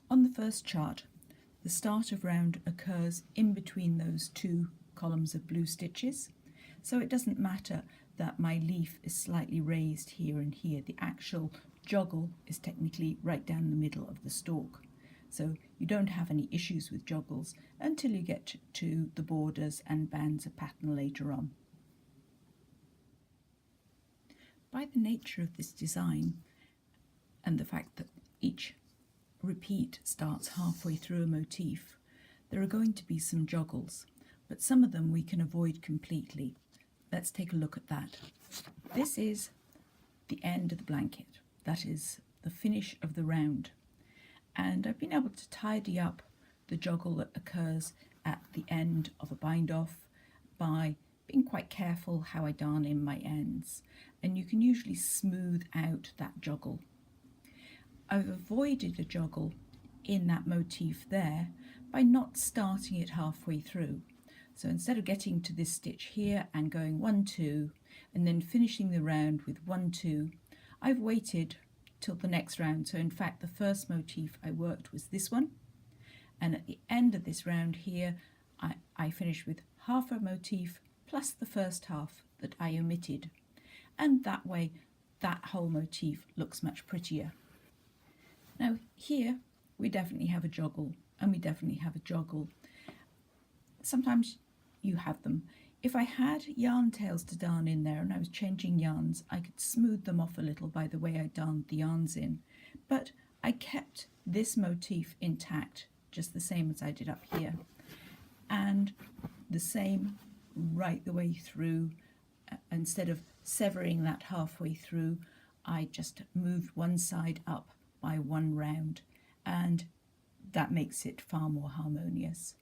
On the first chart, the start of round occurs in between those two columns of blue stitches, so it doesn't matter that my leaf is slightly raised here and here. The actual joggle is technically right down the middle of the stalk, so you don't have any issues with joggles until you get to the borders and bands of pattern later on. By the nature of this design and the fact that each repeat starts halfway through a motif, there are going to be some joggles, but some of them we can avoid completely. Let's take a look at that. This is the end of the blanket. That is the finish of the round. And I've been able to tidy up the joggle that occurs at the end of a bind off by being quite careful how I darn in my ends. And you can usually smooth out that joggle. I've avoided a joggle in that motif there by not starting it halfway through. So instead of getting to this stitch here and going 1, 2 and then finishing the round with 1, 2, I've waited till the next round. So in fact the first motif I worked was this one, and at the end of this round here I finished with half a motif plus the first half that I omitted, and that way that whole motif looks much prettier. Now here we definitely have a joggle, and we definitely have a joggle. Sometimes you have them. If I had yarn tails to darn in there and I was changing yarns, I could smooth them off a little by the way I darned the yarns in, but I kept this motif intact just the same as I did up here, and the same right the way through. Instead of severing that halfway through, I just moved one side up by one round, and that makes it far more harmonious.